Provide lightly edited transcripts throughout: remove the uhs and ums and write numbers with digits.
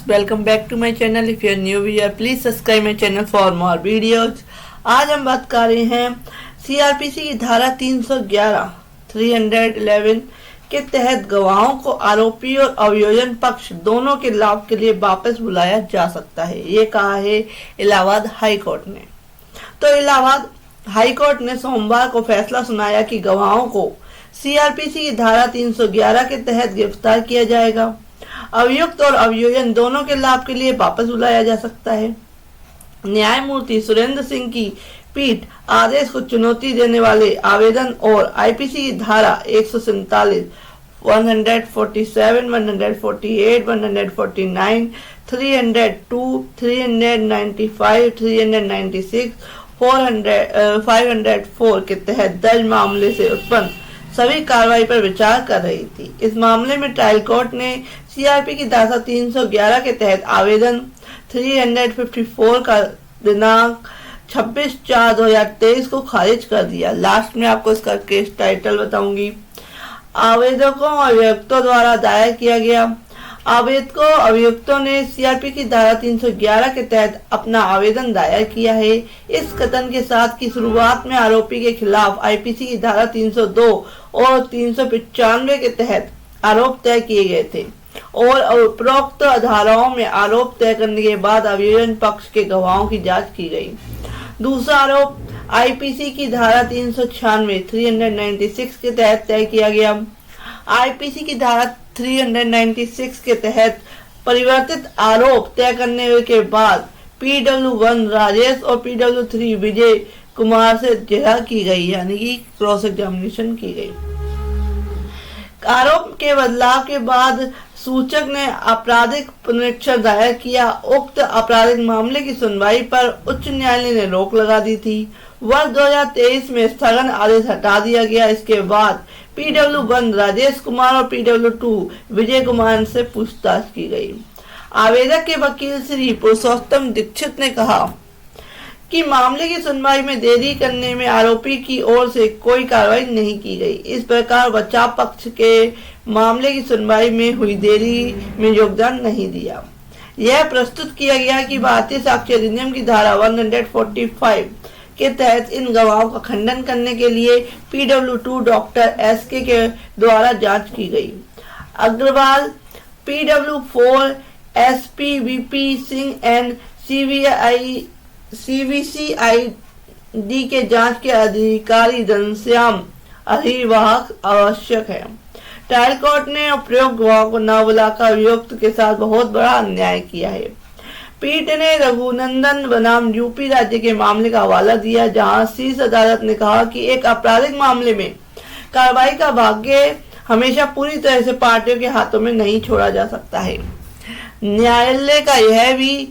Welcome back to my channel. If you are new viewer please subscribe my channel for more videos. आज हम बात कर रहे हैं सीआरपीसी की धारा 311 के तहत गवाहों को आरोपी और अभियोजन पक्ष दोनों के लाभ के लिए वापस बुलाया जा सकता है। ये कहा है इलाहाबाद हाई कोर्ट ने। तो इलाहाबाद हाई कोर्ट ने सोमवार को फैसला सुनाया कि गवाहों को सीआरपीसी की धारा 311 के तहत गिरफ्तार किया जाएगा। अभियुक्त और अभियोजन दोनों के लाभ के लिए वापस बुलाया जा सकता है। न्यायमूर्ति सुरेंद्र सिंह की पीठ आदेश को चुनौती देने वाले आवेदन और आईपीसी की धारा 147, 147, 148, 149, 302, 395, 396, 504 के तहत दर्ज मामले से उत्पन्न सभी कार्रवाई पर विचार कर रही थी। इस मामले में ट्रायल कोर्ट ने सीआरपी की धारा 311 के तहत आवेदन 354 का दिनांक 26/4/2023 को खारिज कर दिया। लास्ट में आपको इसका केस टाइटल बताऊंगी। आवेदकों और अभियुक्तों द्वारा दायर किया गया। आवेदकों अभियुक्तों ने सीआरपी की धारा 311 के तहत अपना आवेदन दायर किया है। इस कथन के साथ कि शुरुआत में आरोपी के खिलाफ आईपीसी की धारा 302 और 395 के तहत आरोप तय किए गए थे और उपरोक्त धाराओं में आरोप तय करने के बाद अभियोजन पक्ष के गवाहों की जांच की गई। दूसरा आरोप आईपीसी की धारा 396, 396 के तहत तय किया गया। आईपीसी की धारा 396 के तहत परिवर्तित आरोप तय करने के बाद PW1 राजेश और PW3 विजय कुमार से जिरह की गई, यानी कि क्रॉस एग्जामिनेशन की गई। आरोप के बदलाव के बाद सूचक ने आपराधिक पुनरीक्षण दायर किया। उक्त आपराधिक मामले की सुनवाई पर उच्च न्यायालय ने रोक लगा दी थी। वर्ष 2023 में स्थगन आदेश हटा दिया गया। इसके बाद PW1 राजेश कुमार और PW2 विजय कुमार से पूछताछ की गई। आवेदक के वकील श्री पुरुषोत्तम दीक्षित ने कहा कि मामले की सुनवाई में देरी करने में आरोपी की ओर से कोई कार्रवाई नहीं की गई। इस प्रकार बचाव पक्ष के मामले की सुनवाई में हुई देरी में योगदान नहीं दिया। यह प्रस्तुत किया गया कि भारतीय साक्ष्य अधिनियम की धारा 145 के तहत इन गवाहों का खंडन करने के लिए PW2 डॉक्टर SK के द्वारा जांच की गई। Agrawal PW4 SP VP Singh and CVCID के जांच के अधिकारी घनश्याम अहिवाहक आवश्यक है। ट्रायल कोर्ट ने उपयुक्त गवाहों को न बुलाकर अभियुक्त के साथ बहुत बड़ा अन्याय किया है। पीठ ने रघुनंदन बनाम यूपी राज्य के मामले का हवाला दिया, जहां शीर्ष अदालत ने कहा कि एक आपराधिक मामले में कार्रवाई का भाग्य हमेशा पूरी तरह से पार्टियों के हाथों में नहीं छोड़ा जा सकता है। न्यायालय का यह भी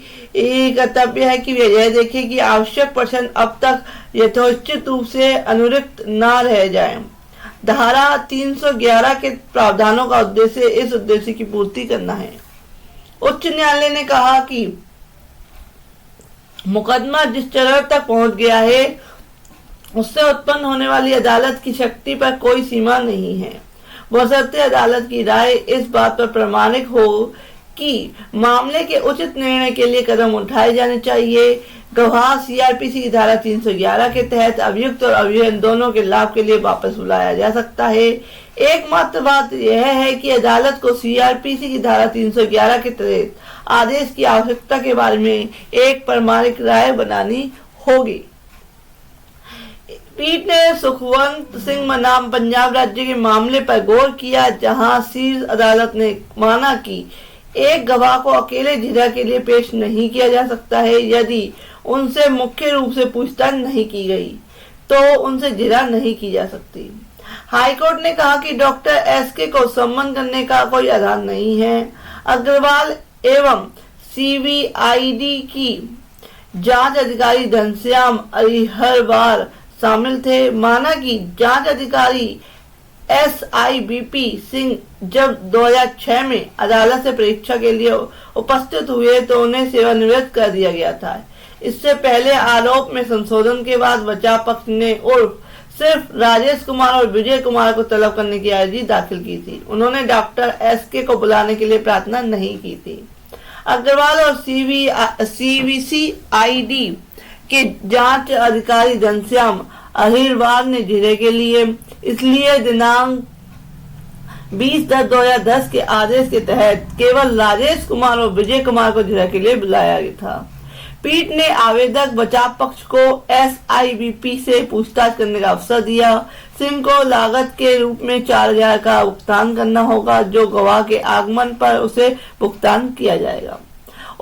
कर्तव्य है कि वे यह देखे कि आवश्यक प्रश्न अब तक यथोचित रूप से अनुरक्त न रह जाए। धारा 311 के प्रावधानों का उद्देश्य इस उद्देश्य की पूर्ति करना है। उच्च न्यायालय ने कहा कि मुकदमा जिस चरण तक पहुंच गया है उससे उत्पन्न होने वाली अदालत की शक्ति पर कोई सीमा नहीं है, बशर्ते अदालत की राय इस बात पर प्रमाणिक हो कि मामले के उचित निर्णय के लिए कदम उठाए जाने चाहिए। गवाह सीआरपीसी की धारा 311 के तहत अभियुक्त और अभियोजन दोनों के लाभ के लिए वापस बुलाया जा सकता है। एकमात्र बात यह है कि अदालत को सीआरपीसी की धारा 311 के तहत आदेश की आवश्यकता के बारे में एक प्रमाणिक राय बनानी होगी। पीठ ने सुखवंत सिंह बनाम पंजाब राज्य के मामले पर गौर किया, जहां शीर्ष अदालत ने माना कि एक गवाह को अकेले जिरह के लिए पेश नहीं किया जा सकता है। यदि उनसे मुख्य रूप से पूछताछ नहीं की गई तो उनसे जिरह नहीं की जा सकती। हाईकोर्ट ने कहा कि डॉक्टर SK को सम्मन करने का कोई आधार नहीं है। अग्रवाल एवं CVID की जांच अधिकारी घनश्याम अहिवाहक शामिल थे। माना कि जांच अधिकारी SIVP सिंह जब 2006 में अदालत से परीक्षा के लिए उपस्थित हुए तो उन्हें सेवानिवृत्त कर दिया गया था। इससे पहले आरोप में संशोधन के बाद बचाव पक्ष ने उर्फ सिर्फ राजेश कुमार और विजय कुमार को तलब करने की अर्जी दाखिल की थी। उन्होंने डॉक्टर SK को बुलाने के लिए प्रार्थना नहीं की थी। अग्रवाल और CVCID के जांच अधिकारी घनश्याम अहिरवार ने जिले के लिए इसलिए दिनांक 20/10/2010 के आदेश के तहत केवल राजेश कुमार और विजय कुमार को जिला के लिए बुलाया गया था। पीठ ने आवेदक बचाव पक्ष को SIVP से पूछताछ करने का अवसर दिया। सिंह को लागत के रूप में 4,000 का भुगतान करना होगा, जो गवाह के आगमन पर उसे भुगतान किया जाएगा।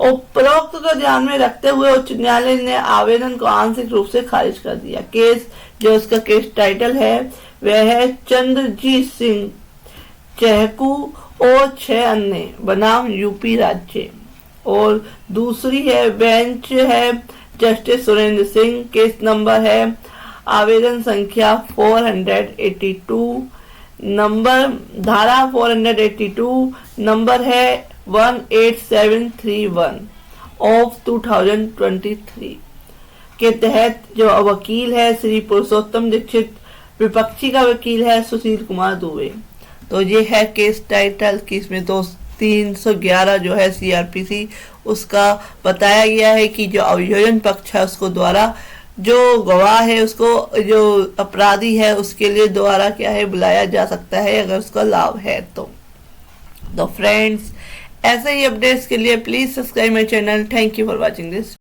उपरोक्त को ध्यान में रखते हुए उच्च न्यायालय ने आवेदन को आंशिक रूप से खारिज कर दिया। केस जो इसका केस टाइटल है वह है चंद्रजीत सिंह चहकू और 6 अन्य बनाम यूपी राज्य, और दूसरी है बेंच है justice Surendra Singh. Case number है आवेदन संख्या 482, नंबर धारा 482 नंबर है 18731 ऑफ 2023 के तहत जो वकील है श्री पुरुषोत्तम दीक्षित, विपक्षी का वकील है सुशील कुमार दुबे। तो ये है केस टाइटल कि इसमें 311 जो है CRPC उसका बताया गया है कि जो अभियोजन पक्ष है उसको द्वारा जो गवाह है उसको जो अपराधी है उसके लिए द्वारा क्या है बुलाया जा सकता है अगर उसका लाभ है तो फ्रेंड्स ऐसे ही अपडेट्स के लिए please subscribe my channel. Thank you for watching this.